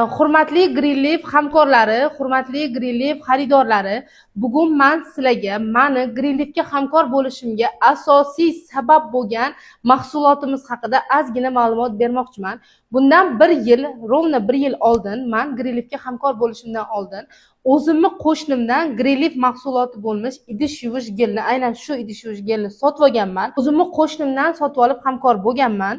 Hurmatli Greenleaf hamkorlari, hurmatli Greenleaf xaridorlari, bugun men sizlarga meni Greenleafga hamkor bo'lishimga asosiy sabab bo'lgan mahsulotimiz haqida ozgina ma'lumot bermoqchiman. Bundan rovno bir yil oldin men Greenleafga hamkor bo'lishimdan oldin o'zimni qo'shnimdan Greenleaf mahsuloti bo'lmish idish yuvish gelni, aynan shu idish yuvish gelni sotib olganman. O'zimni qo'shnimdan sotib olib hamkor bo'lganman.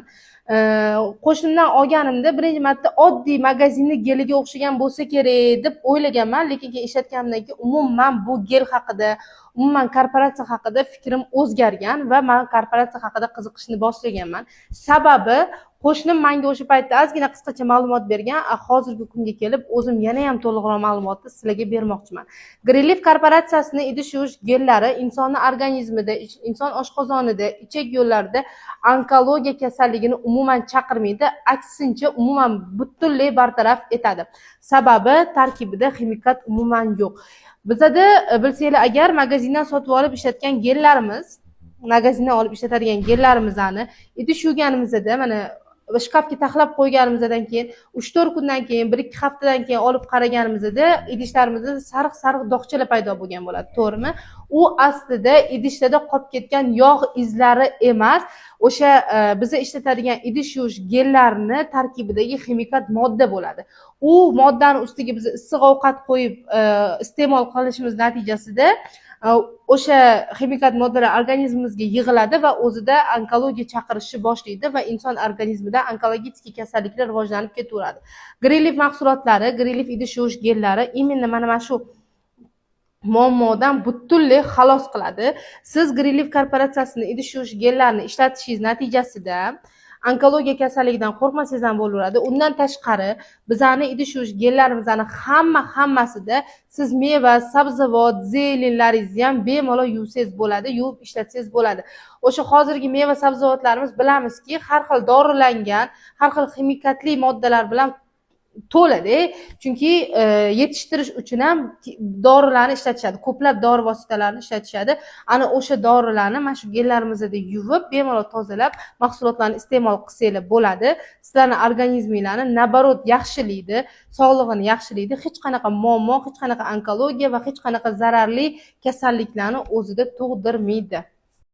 Qo'shnimdan olganimda birinchi marta oddiy magazinni geliga o'xshagan bo'lsa kerak deb o'ylaganman, lekin keyin ishlatganimdan keyin umuman bu gel haqida, umuman korporatsiya haqida fikrim o'zgargan va men korporatsiya haqida qiziqishni boshlaganman. Sababi qo'shnim menga o'sha paytda ozgina qisqacha ma'lumot bergan, hozirgi kunga kelib o'zim yana ham to'liqroq ma'lumotni sizlarga bermoqchiman. Greenleaf korporatsiyasining idish yuvish gellari insonning organizmida, inson oshqozonida, ichak yo'llarida onkologiya kasalligini umuman chaqirmaydi, aksincha umuman butunlay bartaraf etadi. Sababi tarkibida ximikat umuman yo'q. Bizda bilsanglar agar magazindan sotib olib ishlatgan gellarimiz, magazindan olib ishlatadigan gellarimizni idish yuvganimizda mana shkafga taxlab qo'yganimizdan keyin 3-4 kundan keyin, 1-2 haftadan keyin olib qaraganimizda idishlarimizda sariq dog'chalar paydo bo'lgan bo'ladi, to'g'rimi? U aslida idishlarda qolib ketgan yog' izlari emas, o'sha biz ishlatadigan idish yuvish gellarini tarkibidagi ximikat modda bo'ladi. U moddani ustiga biz issiq ovqat qo'yib iste'mol qilishimiz natijasida o'sha ximikat moddalar organizmimizga yig'iladi va o'zida onkologiya chaqirishni boshlaydi va inson organizmida onkologik kasalliklar rivojlanib ketaveradi. Greenleaf mahsulotlari, Greenleaf idish yuvish gellari именно mana shu muammodan butunlay xalos qiladi. Siz Greenleaf korporatsiyasining idish yuvish gellarini ishlatishingiz natijasida onkologiya kasalligidan qo'rqmasangiz ham bo'laveradi. Undan tashqari, bizani idish yuvish gellarimizni hammasida siz meva, sabzavot, zelinlaringizni ham bemalol yuvsangiz bo'ladi, yuvib ishlatsangiz bo'ladi. O'sha hozirgi meva, sabzavotlarimiz bilamizki, har xil dorilangan, har xil ximikatli moddalar bilan to'ladi. Chunki yetishtirish uchun ham dorilarni ishlatishadi, ko'plab dori vositalarini ishlatishadi. Ana o'sha dorilarni mana shu gellarimizda yuvib, bemalol tozalab mahsulotlarni iste'mol qilsanglar bo'ladi. Sizlarning organizminglarni nabarot yaxshilaydi, sog'lig'ini yaxshilaydi. Hech qanaqa muammo, hech qanaqa onkologiya va hech qanaqa zararli kasalliklarni o'zida tug'dirmaydi.